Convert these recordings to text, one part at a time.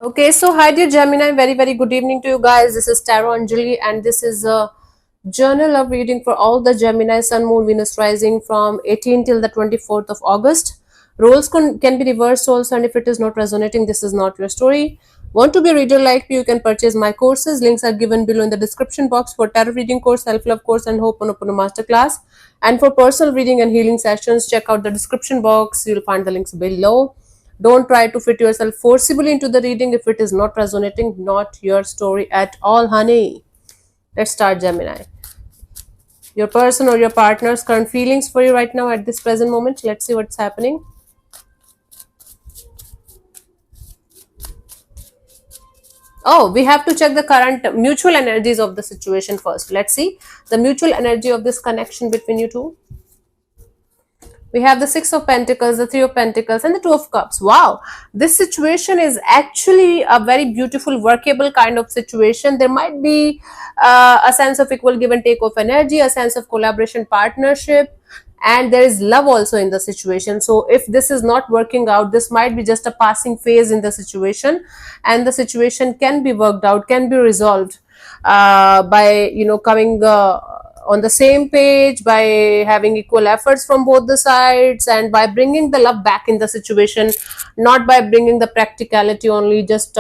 Okay, so hi dear Gemini, very good evening to you guys. This is Tarot Anjali and this is a journal of reading for all the Gemini Sun, Moon, Venus rising from 18 till the 24th of August. Roles can be reversed also, and if it is not resonating, this is not your story. Want to be a reader like me, you can purchase my courses. Links are given below in the description box for tarot reading course, self-love course and Ho'oponopono masterclass. And for personal reading and healing sessions, check out the description box. You'll find the links below. Don't try to fit yourself forcibly into the reading if it is not resonating, not your story at all, honey. Let's start, Gemini. Your person or your partner's current feelings for you right now at this present moment. Let's see what's happening. Oh, we have to check the current mutual energies of the situation first. Let's see the mutual energy of this connection between you two. We have the Six of Pentacles, the Three of Pentacles, and the Two of Cups. Wow, this situation is actually a very beautiful, workable kind of situation. There might be a sense of equal give and take of energy, a sense of collaboration, partnership, and there is love also in the situation. So if this is not working out, this might be just a passing phase in the situation, and the situation can be worked out, can be resolved by coming on the same page, by having equal efforts from both the sides, and by bringing the love back in the situation, not by bringing the practicality only, just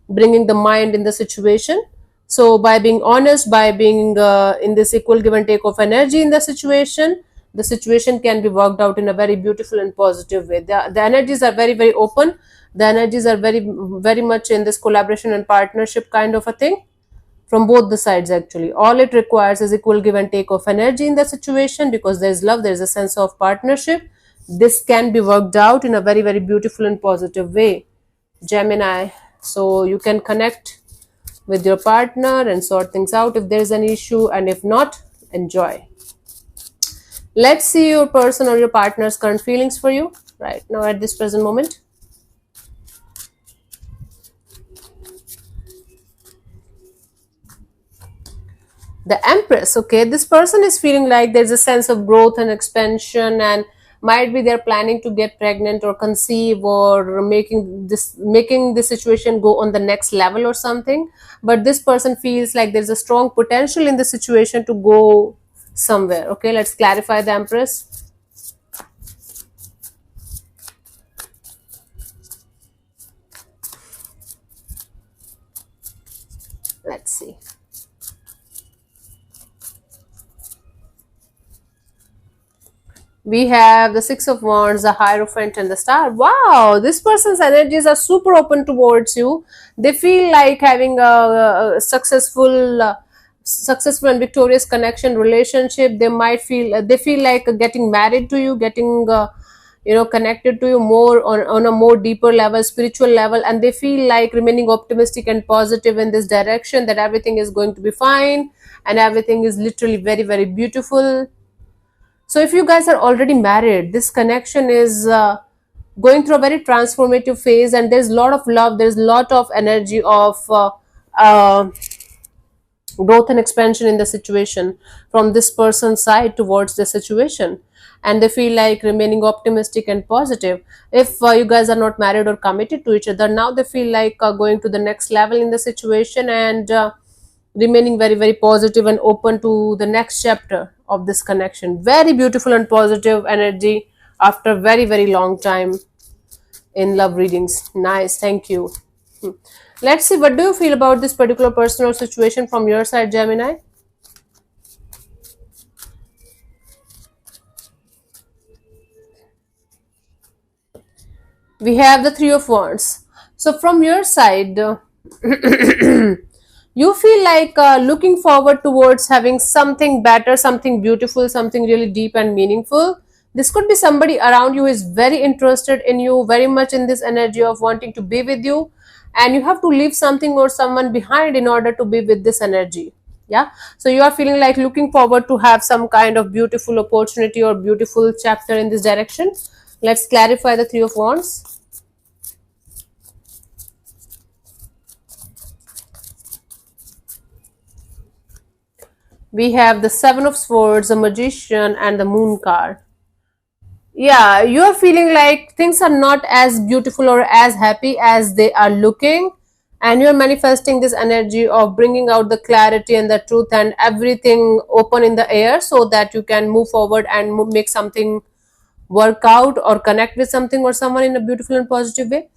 bringing the mind in the situation. So by being honest, by being in this equal give and take of energy in the situation can be worked out in a very beautiful and positive way. The energies are very open. The energies are very much in this collaboration and partnership kind of a thing from both the sides. Actually, all it requires is equal give and take of energy in the situation, because there's love, there's a sense of partnership. This can be worked out in a very beautiful and positive way, Gemini. So you can connect with your partner and sort things out if there's an issue, and if not, enjoy. Let's see your person or your partner's current feelings for you right now at this present moment. The Empress. Okay, this person is feeling like there's a sense of growth and expansion, and might be they're planning to get pregnant or conceive, or making the situation go on the next level or something. But this person feels like there's a strong potential in the situation to go somewhere. Okay, let's clarify the Empress. Let's see. We have the Six of Wands, the Hierophant, and the Star. Wow, this person's energies are super open towards you. They feel like having a successful and victorious connection relationship. They feel like getting married to you, getting connected to you more on a more deeper level, spiritual level, and they feel like remaining optimistic and positive in this direction, that everything is going to be fine and everything is literally very beautiful. So if you guys are already married, this connection is going through a very transformative phase, and there's a lot of love, there's a lot of energy of uh, growth and expansion in the situation from this person's side towards the situation. And they feel like remaining optimistic and positive. If you guys are not married or committed to each other, now they feel like going to the next level in the situation, and remaining very positive and open to the next chapter of this connection. Very beautiful and positive energy after very long time in love readings. Nice, thank you. Hmm. Let's see, what do you feel about this particular person or situation from your side, Gemini? We have the Three of Wands. So from your side, you feel like looking forward towards having something better, something beautiful, something really deep and meaningful. This could be somebody around you who is very interested in you, very much in this energy of wanting to be with you, and you have to leave something or someone behind in order to be with this energy. Yeah, so you are feeling like looking forward to have some kind of beautiful opportunity or beautiful chapter in this direction. Let's clarify the Three of Wands. We have the Seven of Swords, the Magician, and the Moon card. yeah, you're feeling like things are not as beautiful or as happy as they are looking, and you're manifesting this energy of bringing out the clarity and the truth and everything open in the air, so that you can move forward and make something work out or connect with something or someone in a beautiful and positive way.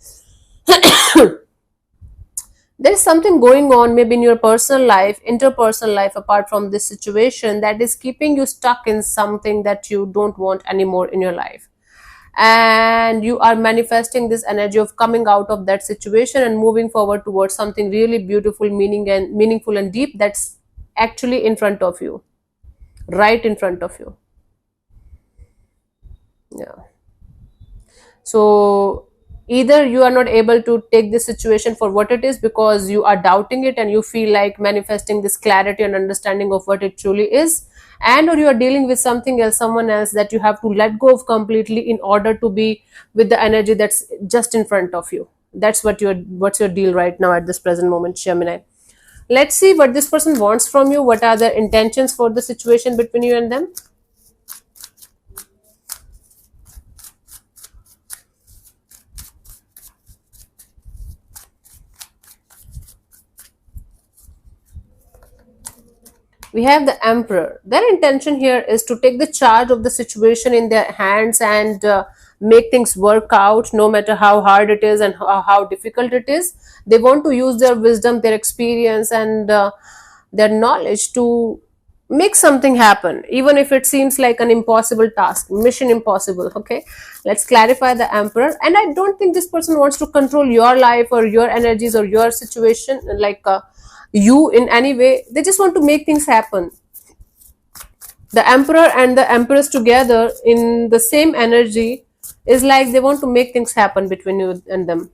There is something going on maybe in your personal life, interpersonal life, apart from this situation, that is keeping you stuck in something that you don't want anymore in your life, and you are manifesting this energy of coming out of that situation and moving forward towards something really beautiful, meaningful and deep, that's actually in front of you, right in front of you. Yeah. So either you are not able to take this situation for what it is because you are doubting it and you feel like manifesting this clarity and understanding of what it truly is, and or you are dealing with something else, someone else that you have to let go of completely in order to be with the energy that's just in front of you. That's what's your deal right now at this present moment, Gemini. Let's see what this person wants from you. What are the intentions for the situation between you and them? We have the emperor. Their intention here is to take the charge of the situation in their hands and make things work out, no matter how hard it is and how difficult it is. They want to use their wisdom, their experience, and their knowledge to make something happen, even if it seems like an impossible task, mission impossible. Okay, let's clarify the emperor. And I don't think this person wants to control your life or your energies or your situation, like you in any way. They just want to make things happen. The emperor and the empress together in the same energy is like they want to make things happen between you and them.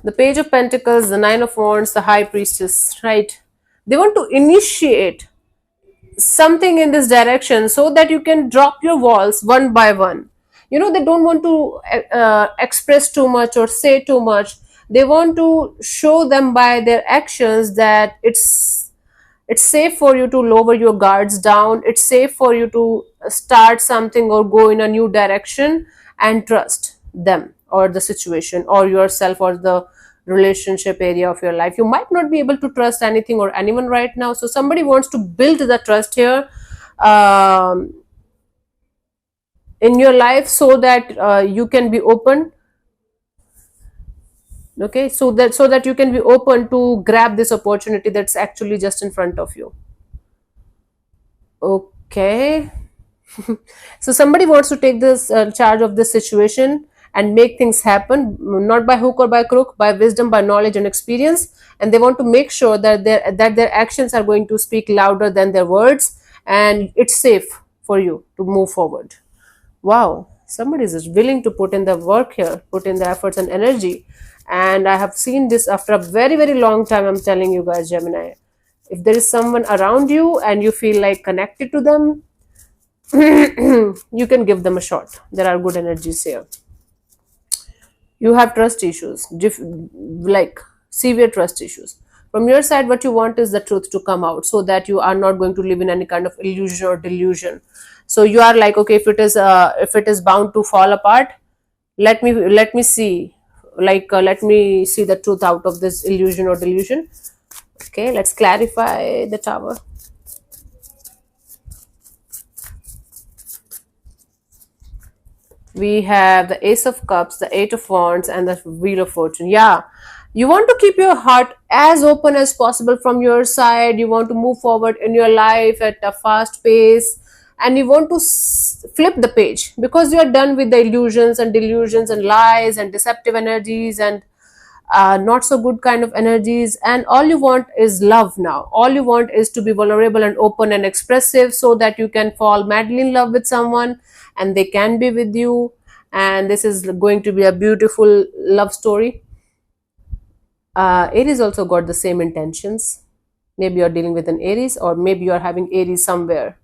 The page of pentacles, the nine of wands, the high priestess, right? They want to initiate something in this direction so that you can drop your walls one by one. They don't want to express too much or say too much. They want to show them by their actions that it's safe for you to lower your guards down. It's safe for you to start something or go in a new direction and trust them or the situation or yourself or the relationship area of your life. You might not be able to trust anything or anyone right now, so somebody wants to build the trust here um, in your life, so that you can be open. Okay, so that you can be open to grab this opportunity that's actually just in front of you. Okay. So somebody wants to take this charge of this situation and make things happen, not by hook or by crook, by wisdom, by knowledge and experience. And they want to make sure that their actions are going to speak louder than their words, and it's safe for you to move forward. Wow, somebody is willing to put in the work here, put in the efforts and energy. And I have seen this after a very, very long time. I'm telling you guys, Gemini. If there is someone around you and you feel like connected to them, you can give them a shot. There are good energies here. You have trust issues, like severe trust issues. From your side, what you want is the truth to come out, so that you are not going to live in any kind of illusion or delusion. So you are like, okay, if it is bound to fall apart, let me see, like let me see the truth out of this illusion or delusion. Okay, let's clarify the tower. We have the ace of cups, the eight of wands, and the wheel of fortune. Yeah, you want to keep your heart as open as possible from your side. You want to move forward in your life at a fast pace, and you want to flip the page, because you are done with the illusions and delusions and lies and deceptive energies and not so good kind of energies. And all you want is love now. All you want is to be vulnerable and open and expressive, so that you can fall madly in love with someone and they can be with you. And this is going to be a beautiful love story. Aries also got the same intentions. Maybe you're dealing with an Aries, or maybe you're having Aries somewhere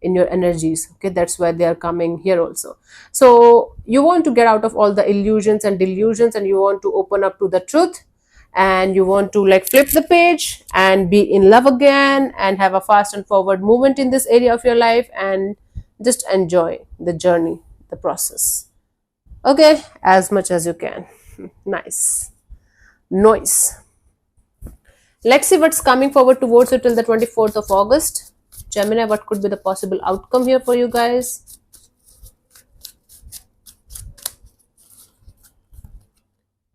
in your energies. Okay, that's why they are coming here also. So you want to get out of all the illusions and delusions, and you want to open up to the truth, and you want to like flip the page and be in love again and have a fast and forward movement in this area of your life, and just enjoy the journey, the process. Okay, as much as you can. Nice. Noise. Let's see what's coming forward towards you till the 24th of August. Gemini, what could be the possible outcome here for you guys?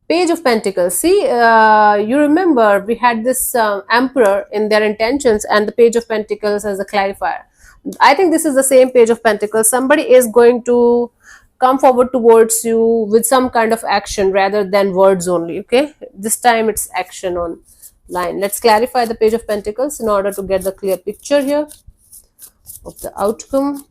Page of Pentacles. See, you remember we had this Emperor in their intentions and the Page of Pentacles as a clarifier. I think this is the same Page of Pentacles. Somebody is going to come forward towards you with some kind of action rather than words only. Okay, this time it's action on line. Let's clarify the Page of Pentacles in order to get the clear picture here of the outcome.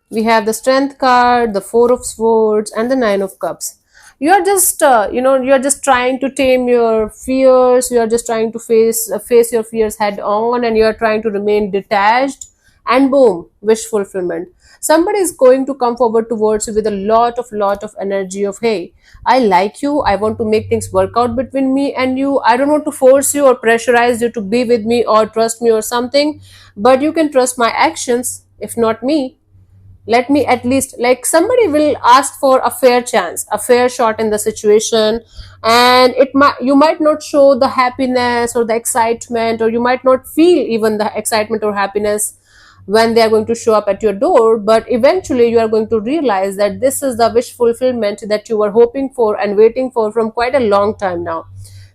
We have the Strength card, the Four of Swords, and the Nine of Cups. You are just, you are just trying to tame your fears. You are just trying to face your fears head on, and you are trying to remain detached. And boom, wish fulfillment. Somebody is going to come forward towards you with a lot of energy of, hey, I like you. I want to make things work out between me and you. I don't want to force you or pressurize you to be with me or trust me or something, but you can trust my actions, if not me. Let me at least, like, somebody will ask for a fair chance, a fair shot in the situation, and you might not show the happiness or the excitement, or you might not feel even the excitement or happiness when they are going to show up at your door, but eventually you are going to realize that this is the wish fulfillment that you were hoping for and waiting for from quite a long time now.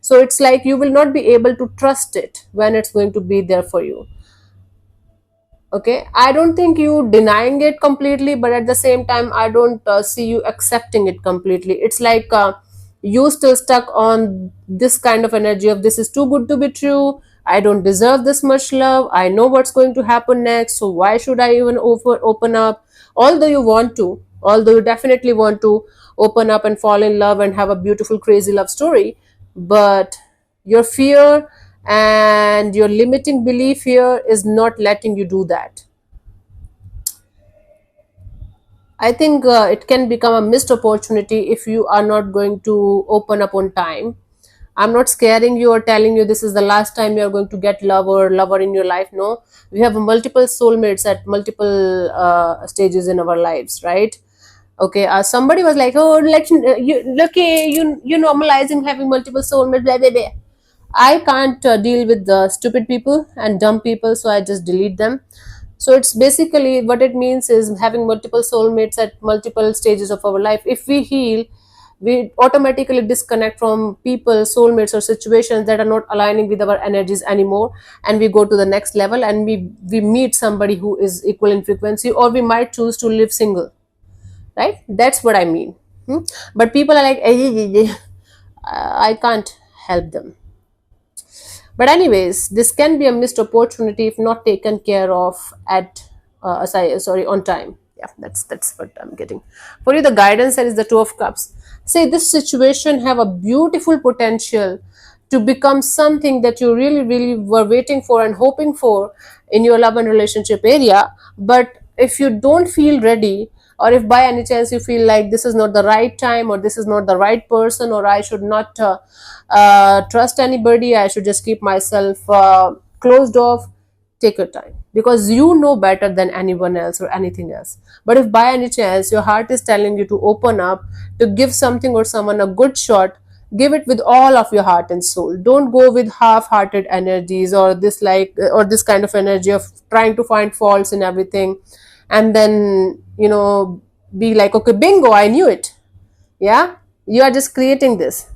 So it's like you will not be able to trust it when it's going to be there for you. Okay, I don't think you denying it completely, but at the same time I don't see you accepting it completely. It's like you still stuck on this kind of energy of, this is too good to be true, I don't deserve this much love, I know what's going to happen next, so why should I even open up? Although you definitely want to open up and fall in love and have a beautiful crazy love story, but your fear and your limiting belief here is not letting you do that. I think it can become a missed opportunity if you are not going to open up on time. I'm not scaring you or telling you this is the last time you're going to get love or lover in your life. No, we have multiple soulmates at multiple stages in our lives, right? Okay, somebody was like, oh, you normalizing having multiple soulmates, blah blah blah. I can't deal with the stupid people and dumb people, so I just delete them. So it's basically, what it means is having multiple soulmates at multiple stages of our life. If we heal, we automatically disconnect from people, soulmates, or situations that are not aligning with our energies anymore, and we go to the next level and we meet somebody who is equal in frequency, or we might choose to live single, right? That's what I mean. But people are like, I can't help them. But anyways, this can be a missed opportunity if not taken care of at on time. Yeah, that's what I'm getting for you. The guidance there is the Two of Cups. Say this situation have a beautiful potential to become something that you really were waiting for and hoping for in your love and relationship area. But if you don't feel ready, or if by any chance you feel like this is not the right time, or this is not the right person, or I should not trust anybody, I should just keep myself closed off, take your time, because you know better than anyone else or anything else. But if by any chance your heart is telling you to open up, to give something or someone a good shot, give it with all of your heart and soul. Don't go with half-hearted energies, or this kind of energy of trying to find faults in everything, and then be like, okay, bingo, I knew it. Yeah, you are just creating this.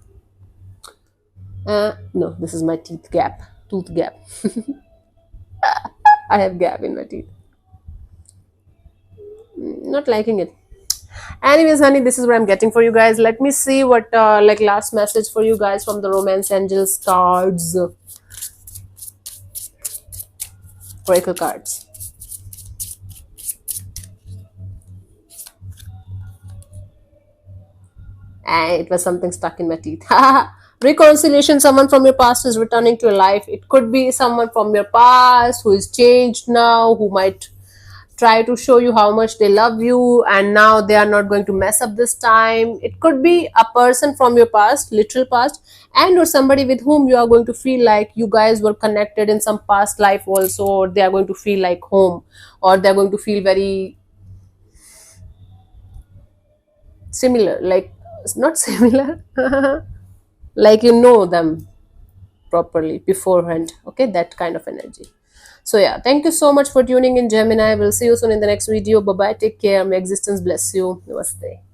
No, this is my tooth gap. I have gap in my teeth. Not liking it. Anyways, honey, this is what I'm getting for you guys. Let me see what last message for you guys from the Romance Angels cards. Oracle cards. It was something stuck in my teeth. Reconciliation. Someone from your past is returning to your life. It could be someone from your past who is changed now, who might try to show you how much they love you, and now they are not going to mess up this time. It could be a person from your past, literal past, and or somebody with whom you are going to feel like you guys were connected in some past life also, or they are going to feel like home, or they're going to feel very similar, like not similar, like you know them properly beforehand. Okay, that kind of energy. So yeah, thank you so much for tuning in, Gemini. We'll see you soon in the next video. Bye bye, take care, may existence bless you. Namaste.